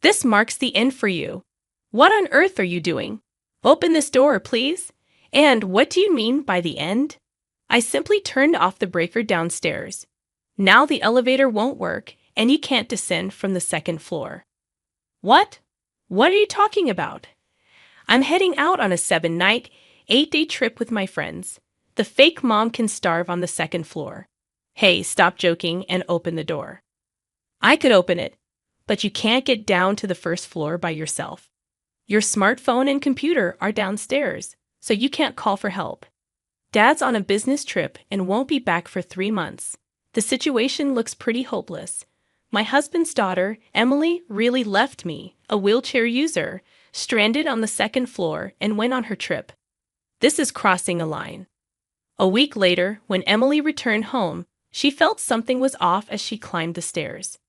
This marks the end for you. What on earth are you doing? Open this door, please. And what do you mean by the end? I simply turned off the breaker downstairs. Now the elevator won't work, and you can't descend from the second floor. What? What are you talking about? I'm heading out on a 7-night, 8-day trip with my friends. The fake mom can starve on the second floor. Hey, stop joking and open the door. I could open it, but you can't get down to the first floor by yourself. Your smartphone and computer are downstairs, so you can't call for help. Dad's on a business trip and won't be back for 3 months. The situation looks pretty hopeless. My husband's daughter, Emily, really left me, a wheelchair user, stranded on the second floor and went on her trip. This is crossing a line. A week later, when Emily returned home, she felt something was off as she climbed the stairs.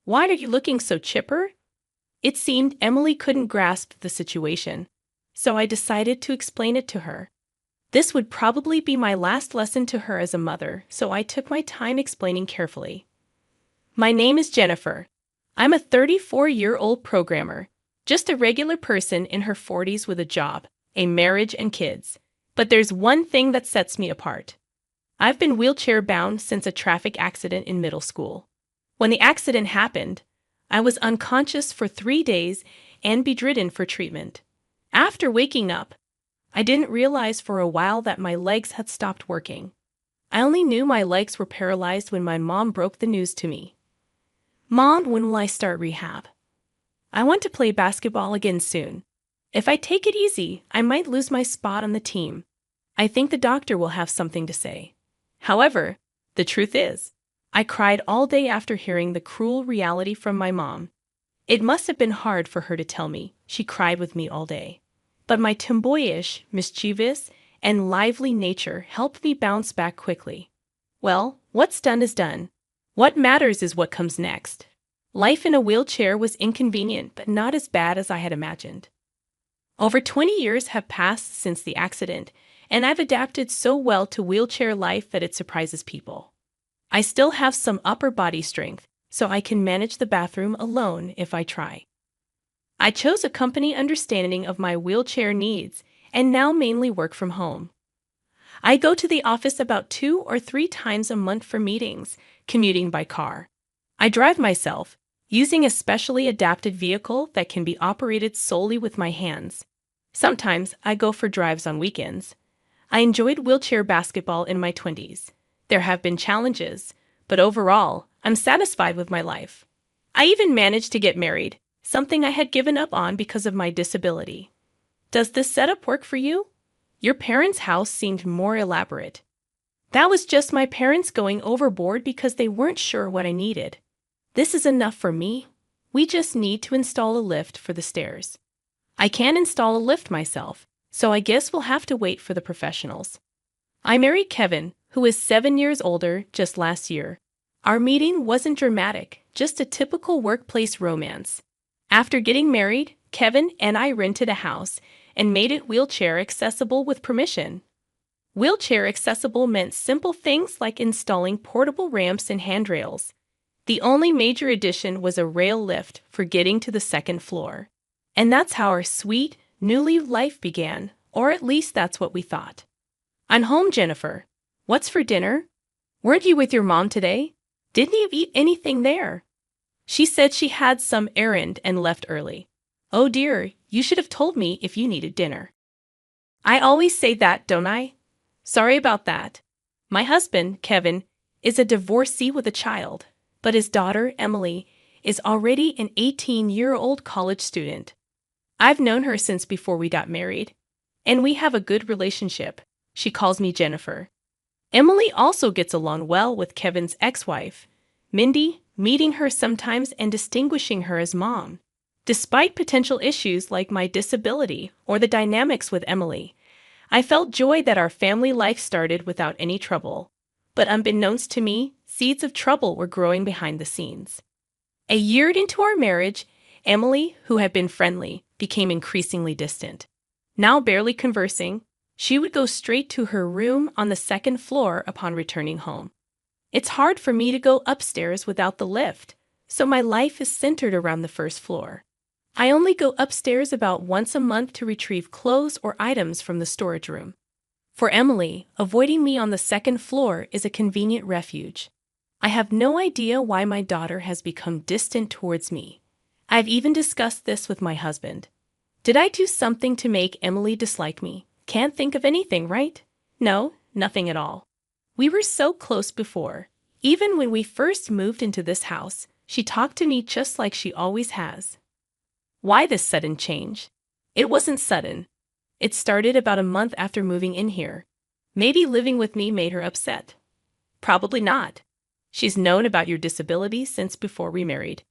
Why are you looking so chipper? It seemed Emily couldn't grasp the situation, so I decided to explain it to her. This would probably be my last lesson to her as a mother, so I took my time explaining carefully. My name is Jennifer. I'm a 34-year-old programmer, just a regular person in her 40s with a job, a marriage, and kids. But there's one thing that sets me apart. I've been wheelchair-bound since a traffic accident in middle school. When the accident happened, I was unconscious for 3 days and bedridden for treatment. After waking up, I didn't realize for a while that my legs had stopped working. I only knew my legs were paralyzed when my mom broke the news to me. Mom, when will I start rehab? I want to play basketball again soon. If I take it easy, I might lose my spot on the team. I think the doctor will have something to say. However, the truth is, I cried all day after hearing the cruel reality from my mom. It must have been hard for her to tell me. She cried with me all day. But my tomboyish, mischievous, and lively nature helped me bounce back quickly. Well, what's done is done. What matters is what comes next. Life in a wheelchair was inconvenient, but not as bad as I had imagined. Over 20 years have passed since the accident, and I've adapted so well to wheelchair life that it surprises people. I still have some upper body strength, so I can manage the bathroom alone if I try. I chose a company understanding of my wheelchair needs and now mainly work from home. I go to the office about 2 or 3 times a month for meetings, commuting by car. I drive myself, using a specially adapted vehicle that can be operated solely with my hands. Sometimes I go for drives on weekends. I enjoyed wheelchair basketball in my 20s. There have been challenges, but overall, I'm satisfied with my life. I even managed to get married, something I had given up on because of my disability. Does this setup work for you? Your parents' house seemed more elaborate. That was just my parents going overboard because they weren't sure what I needed. This is enough for me. We just need to install a lift for the stairs. I can't install a lift myself, so I guess we'll have to wait for the professionals. I married Kevin, who is 7 years older, just last year. Our meeting wasn't dramatic, just a typical workplace romance. After getting married, Kevin and I rented a house and made it wheelchair accessible with permission. Wheelchair accessible meant simple things like installing portable ramps and handrails. The only major addition was a rail lift for getting to the second floor. And that's how our sweet, newly life began, or at least that's what we thought. I'm home, Jennifer. What's for dinner? Weren't you with your mom today? Didn't you eat anything there? She said she had some errand and left early. Oh dear, you should have told me if you needed dinner. I always say that, don't I? Sorry about that. My husband, Kevin, is a divorcee with a child, but his daughter, Emily, is already an 18-year-old college student. I've known her since before we got married, and we have a good relationship. She calls me Jennifer. Emily also gets along well with Kevin's ex-wife, Mindy, meeting her sometimes and distinguishing her as mom. Despite potential issues like my disability or the dynamics with Emily, I felt joy that our family life started without any trouble. But unbeknownst to me, seeds of trouble were growing behind the scenes. A year into our marriage, Emily, who had been friendly, became increasingly distant. Now barely conversing, she would go straight to her room on the second floor upon returning home. It's hard for me to go upstairs without the lift, so my life is centered around the first floor. I only go upstairs about once a month to retrieve clothes or items from the storage room. For Emily, avoiding me on the second floor is a convenient refuge. I have no idea why my daughter has become distant towards me. I've even discussed this with my husband. Did I do something to make Emily dislike me? Can't think of anything, right? No, nothing at all. We were so close before. Even when we first moved into this house, she talked to me just like she always has. Why this sudden change? It wasn't sudden. It started about a month after moving in here. Maybe living with me made her upset. Probably not. She's known about your disability since before we married.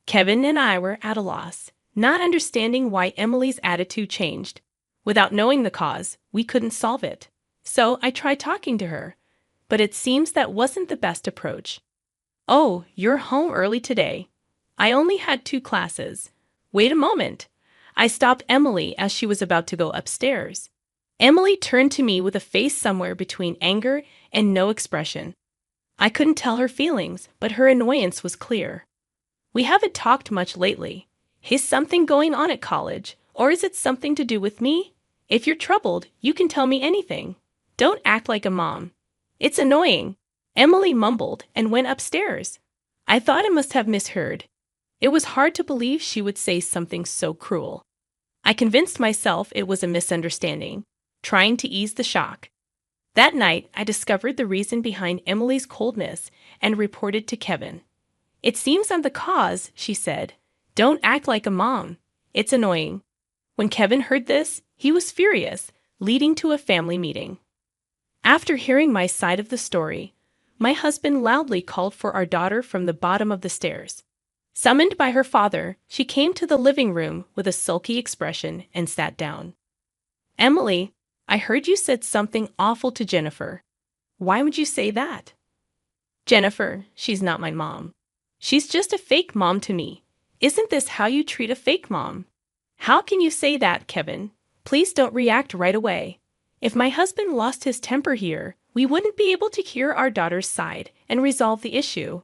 Kevin and I were at a loss, not understanding why Emily's attitude changed. Without knowing the cause, we couldn't solve it. So I tried talking to her, but it seems that wasn't the best approach. Oh, you're home early today. I only had 2 classes. Wait a moment. I stopped Emily as she was about to go upstairs. Emily turned to me with a face somewhere between anger and no expression. I couldn't tell her feelings, but her annoyance was clear. We haven't talked much lately. Is something going on at college, or is it something to do with me? If you're troubled, you can tell me anything. Don't act like a mom. It's annoying. Emily mumbled and went upstairs. I thought I must have misheard. It was hard to believe she would say something so cruel. I convinced myself it was a misunderstanding, trying to ease the shock. That night, I discovered the reason behind Emily's coldness and reported to Kevin. It seems I'm the cause, she said. Don't act like a mom. It's annoying. When Kevin heard this, he was furious, leading to a family meeting. After hearing my side of the story, my husband loudly called for our daughter from the bottom of the stairs. Summoned by her father, she came to the living room with a sulky expression and sat down. Emily, I heard you said something awful to Jennifer. Why would you say that? Jennifer, she's not my mom. She's just a fake mom to me. Isn't this how you treat a fake mom? How can you say that, Kevin? Please don't react right away. If my husband lost his temper here, we wouldn't be able to hear our daughter's side and resolve the issue.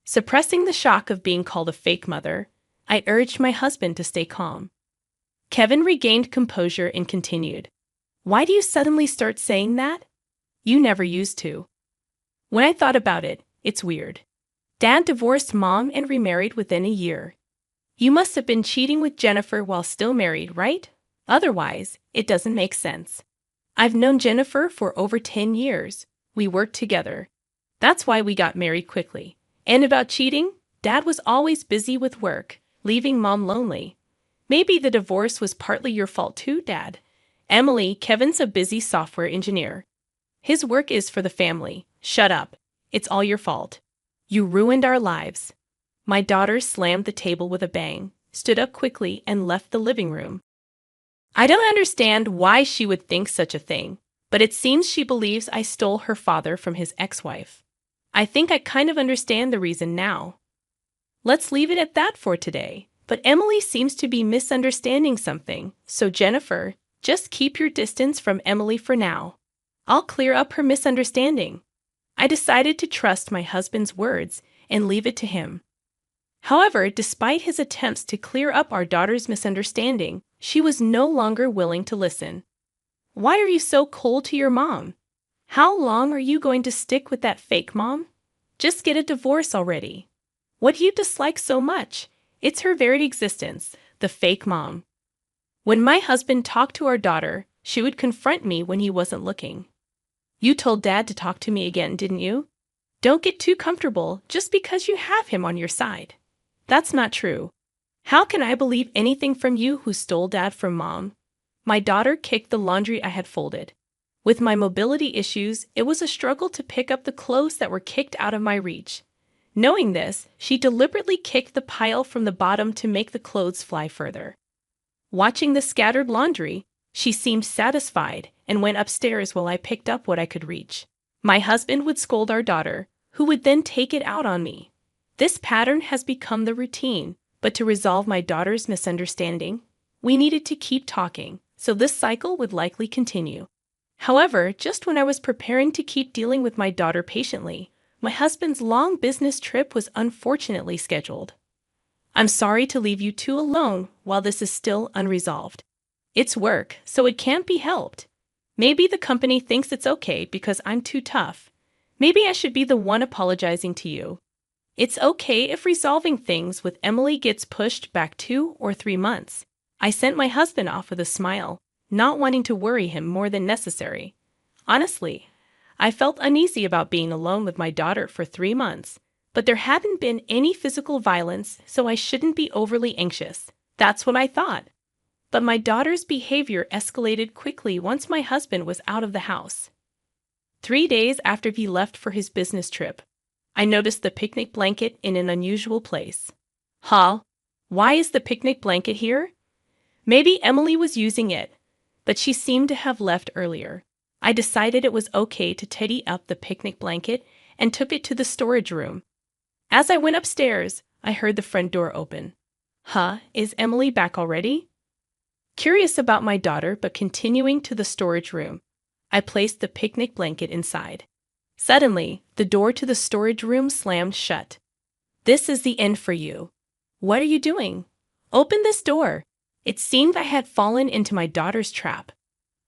Suppressing the shock of being called a fake mother, I urged my husband to stay calm. Kevin regained composure and continued. Why do you suddenly start saying that? You never used to. When I thought about it, it's weird. Dad divorced Mom and remarried within a year. You must have been cheating with Jennifer while still married, right? Otherwise, it doesn't make sense. I've known Jennifer for over 10 years. We worked together. That's why we got married quickly. And about cheating, Dad was always busy with work, leaving Mom lonely. Maybe the divorce was partly your fault too, Dad. Emily, Kevin's a busy software engineer. His work is for the family. Shut up. It's all your fault. You ruined our lives. My daughter slammed the table with a bang, stood up quickly, and left the living room. I don't understand why she would think such a thing, but it seems she believes I stole her father from his ex-wife. I think I kind of understand the reason now. Let's leave it at that for today, but Emily seems to be misunderstanding something, so Jennifer, just keep your distance from Emily for now. I'll clear up her misunderstanding. I decided to trust my husband's words and leave it to him. However, despite his attempts to clear up our daughter's misunderstanding, she was no longer willing to listen. Why are you so cold to your mom? How long are you going to stick with that fake mom? Just get a divorce already. What do you dislike so much? It's her very existence, the fake mom. When my husband talked to our daughter, she would confront me when he wasn't looking. You told Dad to talk to me again, didn't you? Don't get too comfortable just because you have him on your side. That's not true. How can I believe anything from you who stole Dad from Mom? My daughter kicked the laundry I had folded. With my mobility issues, it was a struggle to pick up the clothes that were kicked out of my reach. Knowing this, she deliberately kicked the pile from the bottom to make the clothes fly further. Watching the scattered laundry, she seemed satisfied and went upstairs while I picked up what I could reach. My husband would scold our daughter, who would then take it out on me. This pattern has become the routine, but to resolve my daughter's misunderstanding, we needed to keep talking, so this cycle would likely continue. However, just when I was preparing to keep dealing with my daughter patiently, my husband's long business trip was unfortunately scheduled. I'm sorry to leave you two alone while this is still unresolved. It's work, so it can't be helped. Maybe the company thinks it's okay because I'm too tough. Maybe I should be the one apologizing to you. It's okay if resolving things with Emily gets pushed back 2 or 3 months. I sent my husband off with a smile, not wanting to worry him more than necessary. Honestly, I felt uneasy about being alone with my daughter for 3 months, but there hadn't been any physical violence, so I shouldn't be overly anxious. That's what I thought. But my daughter's behavior escalated quickly once my husband was out of the house. 3 days after he left for his business trip, I noticed the picnic blanket in an unusual place. Huh? Why is the picnic blanket here? Maybe Emily was using it, but she seemed to have left earlier. I decided it was okay to tidy up the picnic blanket and took it to the storage room. As I went upstairs, I heard the front door open. Huh, is Emily back already? Curious about my daughter but continuing to the storage room, I placed the picnic blanket inside. Suddenly, the door to the storage room slammed shut. This is the end for you. What are you doing? Open this door. It seemed I had fallen into my daughter's trap.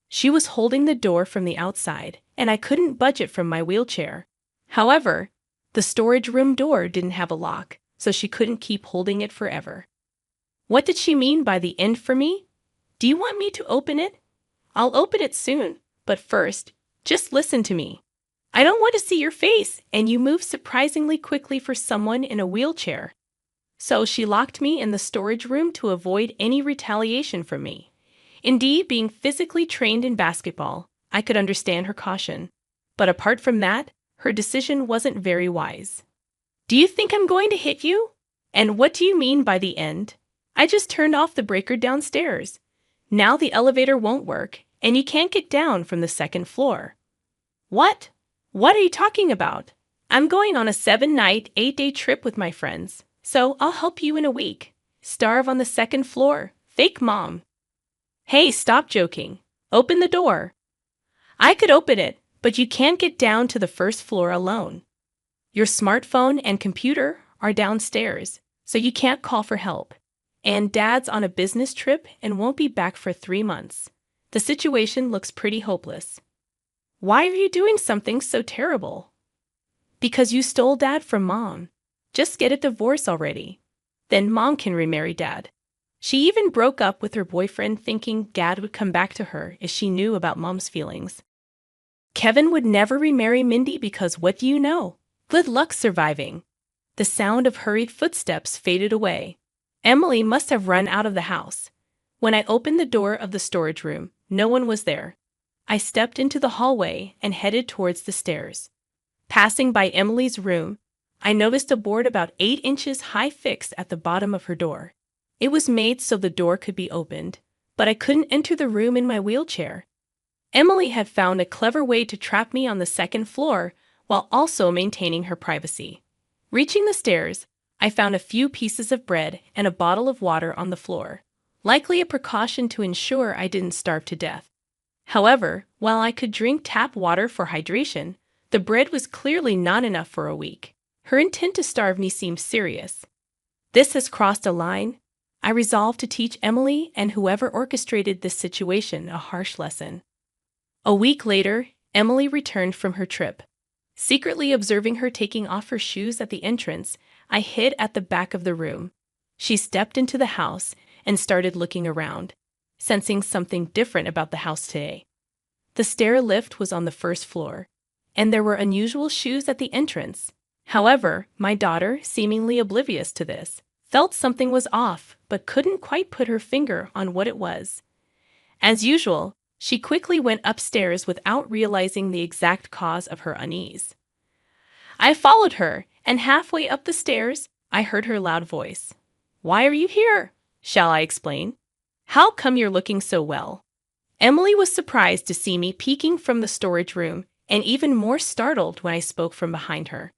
She was holding the door from the outside, and I couldn't budge it from my wheelchair. However, the storage room door didn't have a lock, so she couldn't keep holding it forever. What did she mean by the end for me? Do you want me to open it? I'll open it soon, but first, just listen to me. I don't want to see your face, and you move surprisingly quickly for someone in a wheelchair. So she locked me in the storage room to avoid any retaliation from me. Indeed, being physically trained in basketball, I could understand her caution. But apart from that, her decision wasn't very wise. Do you think I'm going to hit you? And what do you mean by the end? I just turned off the breaker downstairs. Now the elevator won't work, and you can't get down from the second floor. What? What are you talking about? I'm going on a 7-night, 8-day trip with my friends, so I'll help you in a week. Starve on the second floor. Fake mom. Hey, stop joking. Open the door. I could open it, but you can't get down to the first floor alone. Your smartphone and computer are downstairs, so you can't call for help. And Dad's on a business trip and won't be back for 3 months. The situation looks pretty hopeless. Why are you doing something so terrible? Because you stole Dad from Mom. Just get a divorce already. Then Mom can remarry Dad. She even broke up with her boyfriend thinking Dad would come back to her if she knew about Mom's feelings. Kevin would never remarry Mindy because what do you know? Good luck surviving. The sound of hurried footsteps faded away. Emily must have run out of the house. When I opened the door of the storage room, no one was there. I stepped into the hallway and headed towards the stairs. Passing by Emily's room, I noticed a board about 8 inches high fixed at the bottom of her door. It was made so the door could be opened, but I couldn't enter the room in my wheelchair. Emily had found a clever way to trap me on the second floor while also maintaining her privacy. Reaching the stairs, I found a few pieces of bread and a bottle of water on the floor, likely a precaution to ensure I didn't starve to death. However, while I could drink tap water for hydration, the bread was clearly not enough for a week. Her intent to starve me seemed serious. This has crossed a line. I resolved to teach Emily and whoever orchestrated this situation a harsh lesson. A week later, Emily returned from her trip. Secretly observing her taking off her shoes at the entrance, I hid at the back of the room. She stepped into the house and started looking around, sensing something different about the house today. The stair lift was on the first floor, and there were unusual shoes at the entrance. However, my daughter, seemingly oblivious to this, felt something was off but couldn't quite put her finger on what it was. As usual, she quickly went upstairs without realizing the exact cause of her unease. I followed her, and halfway up the stairs, I heard her loud voice. "Why are you here? Shall I explain? How come you're looking so well?" Emily was surprised to see me peeking from the storage room and even more startled when I spoke from behind her.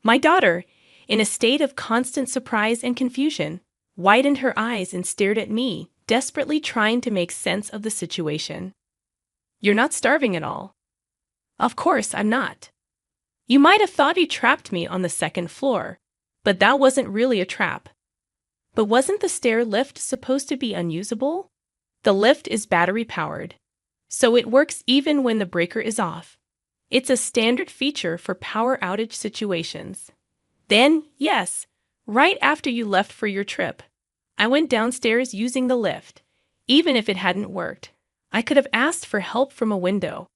My daughter, in a state of constant surprise and confusion, widened her eyes and stared at me, desperately trying to make sense of the situation. "You're not starving at all." "Of course I'm not. You might have thought you trapped me on the second floor, but that wasn't really a trap." But wasn't the stair lift supposed to be unusable? The lift is battery-powered, so it works even when the breaker is off. It's a standard feature for power outage situations. Then, yes, right after you left for your trip, I went downstairs using the lift. Even if it hadn't worked, I could have asked for help from a window.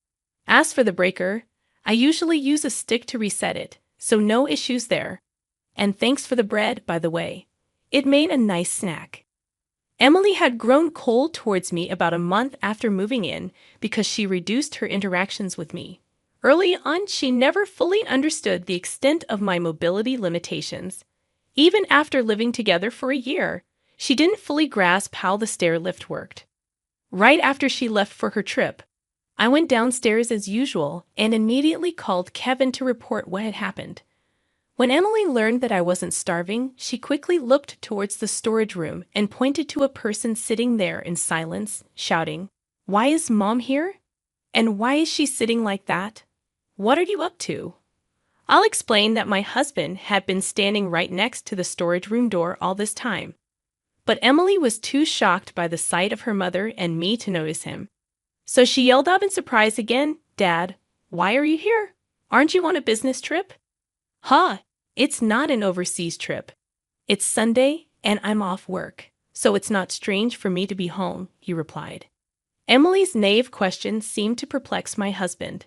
As for the breaker, I usually use a stick to reset it, so no issues there. And thanks for the bread, by the way. It made a nice snack. Emily had grown cold towards me about a month after moving in because she reduced her interactions with me. Early on, she never fully understood the extent of my mobility limitations. Even after living together for a year, she didn't fully grasp how the stair lift worked. Right after she left for her trip, I went downstairs as usual and immediately called Kevin to report what had happened. When Emily learned that I wasn't starving, she quickly looked towards the storage room and pointed to a person sitting there in silence, shouting, "Why is Mom here? And why is she sitting like that? What are you up to?" I'll explain that my husband had been standing right next to the storage room door all this time. But Emily was too shocked by the sight of her mother and me to notice him. So she yelled out in surprise again, "Dad, why are you here? Aren't you on a business trip?" "Huh, it's not an overseas trip. It's Sunday and I'm off work, so it's not strange for me to be home," he replied. Emily's naive question seemed to perplex my husband.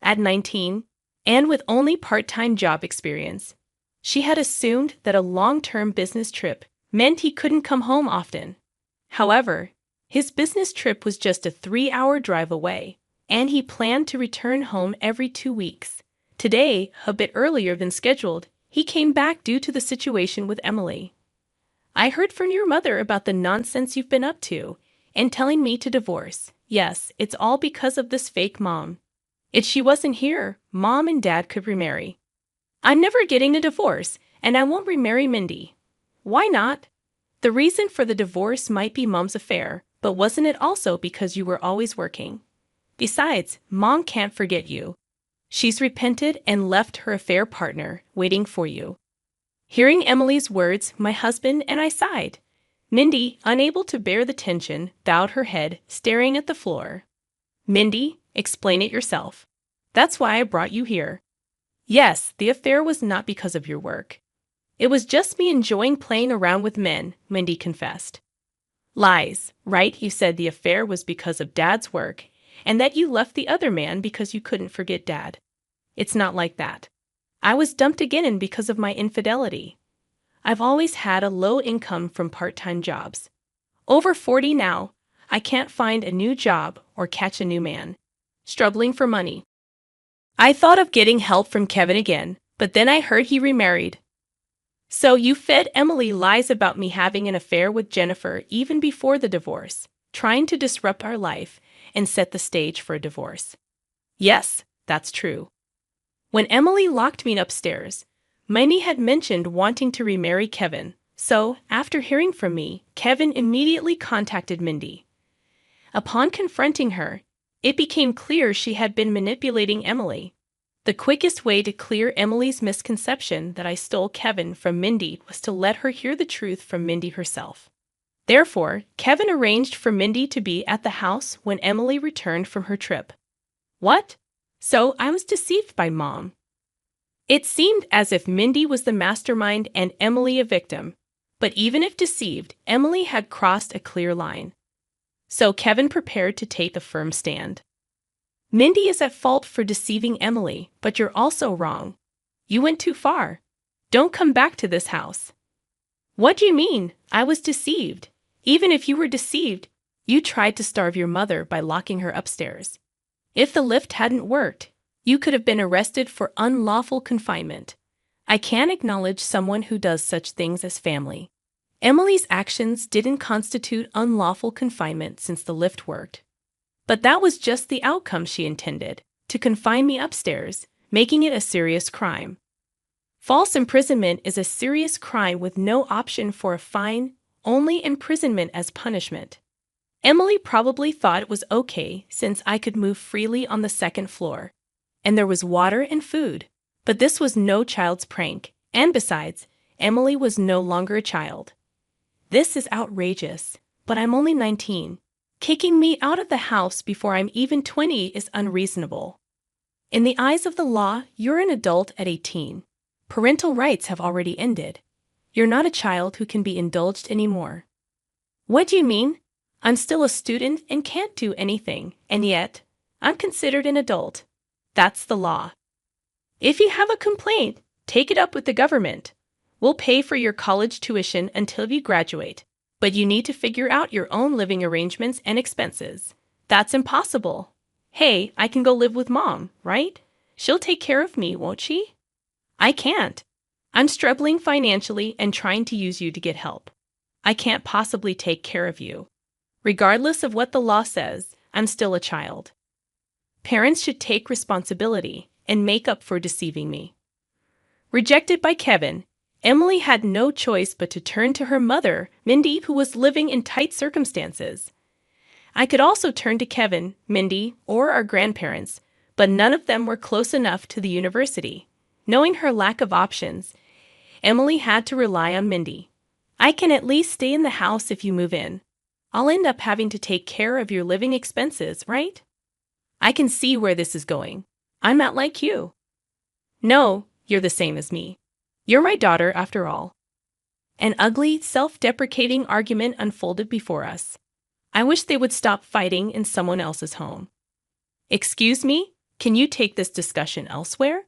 At 19, and with only part-time job experience, she had assumed that a long-term business trip meant he couldn't come home often. However, his business trip was just a 3-hour drive away, and he planned to return home every 2 weeks. Today, a bit earlier than scheduled, he came back due to the situation with Emily. "I heard from your mother about the nonsense you've been up to, and telling me to divorce. Yes, it's all because of this fake mom. If she wasn't here, Mom and Dad could remarry. I'm never getting a divorce, and I won't remarry Mindy." "Why not? The reason for the divorce might be Mom's affair, but wasn't it also because you were always working? Besides, Mom can't forget you. She's repented and left her affair partner waiting for you." Hearing Emily's words, my husband and I sighed. Mindy, unable to bear the tension, bowed her head, staring at the floor. "Mindy, explain it yourself. That's why I brought you here." "Yes, the affair was not because of your work. It was just me enjoying playing around with men," Mindy confessed. "Lies, right? You said the affair was because of Dad's work, and that you left the other man because you couldn't forget Dad. It's not like that. I was dumped again because of my infidelity. I've always had a low income from part-time jobs. Over 40 now, I can't find a new job or catch a new man. Struggling for money. I thought of getting help from Kevin again, but then I heard he remarried." "So you fed Emily lies about me having an affair with Jennifer even before the divorce, trying to disrupt our life and set the stage for a divorce." "Yes, that's true. When Emily locked me upstairs, Mindy had mentioned wanting to remarry Kevin, so after hearing from me, Kevin immediately contacted Mindy. Upon confronting her, it became clear she had been manipulating Emily. The quickest way to clear Emily's misconception that I stole Kevin from Mindy was to let her hear the truth from Mindy herself. Therefore, Kevin arranged for Mindy to be at the house when Emily returned from her trip. What? So I was deceived by Mom. It seemed as if Mindy was the mastermind and Emily a victim. But even if deceived, Emily had crossed a clear line. So Kevin prepared to take a firm stand. "Mindy is at fault for deceiving Emily, but you're also wrong. You went too far. Don't come back to this house." "What do you mean? I was deceived. Even if you were deceived, you tried to starve your mother by locking her upstairs. If the lift hadn't worked, you could have been arrested for unlawful confinement. I can't acknowledge someone who does such things as family. Emily's actions didn't constitute unlawful confinement since the lift worked. But that was just the outcome she intended, to confine me upstairs, making it a serious crime. False imprisonment is a serious crime with no option for a fine, only imprisonment as punishment. Emily probably thought it was okay since I could move freely on the second floor, and there was water and food. But this was no child's prank, and besides, Emily was no longer a child. This is outrageous, but I'm only 19. Kicking me out of the house before I'm even 20 is unreasonable. In the eyes of the law, you're an adult at 18. Parental rights have already ended. You're not a child who can be indulged anymore. What do you mean? I'm still a student and can't do anything, and yet, I'm considered an adult. That's the law. If you have a complaint, take it up with the government. We'll pay for your college tuition until you graduate, but you need to figure out your own living arrangements and expenses. That's impossible. Hey, I can go live with mom, right? She'll take care of me, won't she? I can't. I'm struggling financially and trying to use you to get help. I can't possibly take care of you. Regardless of what the law says, I'm still a child. Parents should take responsibility and make up for deceiving me. Rejected by Kevin, Emily had no choice but to turn to her mother, Mindy, who was living in tight circumstances. I could also turn to Kevin, Mindy, or our grandparents, but none of them were close enough to the university. Knowing her lack of options, Emily had to rely on Mindy. I can at least stay in the house if you move in. I'll end up having to take care of your living expenses, right? I can see where this is going. I'm not like you. No, you're the same as me. You're my daughter after all. An ugly, self-deprecating argument unfolded before us. I wish they would stop fighting in someone else's home. Excuse me, can you take this discussion elsewhere?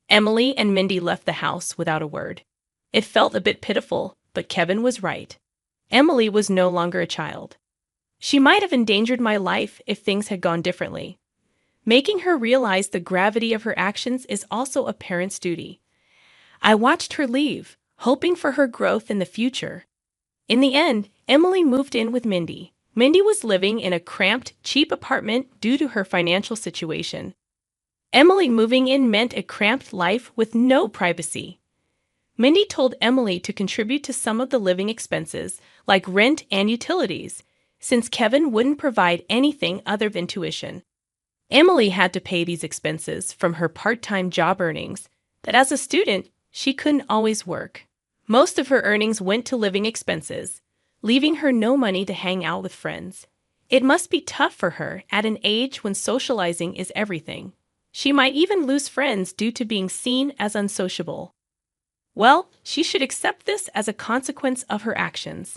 Emily and Mindy left the house without a word. It felt a bit pitiful, but Kevin was right. Emily was no longer a child. She might have endangered my life if things had gone differently. Making her realize the gravity of her actions is also a parent's duty. I watched her leave, hoping for her growth in the future. In the end, Emily moved in with Mindy. Mindy was living in a cramped, cheap apartment due to her financial situation. Emily moving in meant a cramped life with no privacy. Mindy told Emily to contribute to some of the living expenses, like rent and utilities, since Kevin wouldn't provide anything other than tuition. Emily had to pay these expenses from her part-time job earnings, that as a student, she couldn't always work. Most of her earnings went to living expenses, leaving her no money to hang out with friends. It must be tough for her at an age when socializing is everything. She might even lose friends due to being seen as unsociable. Well, she should accept this as a consequence of her actions.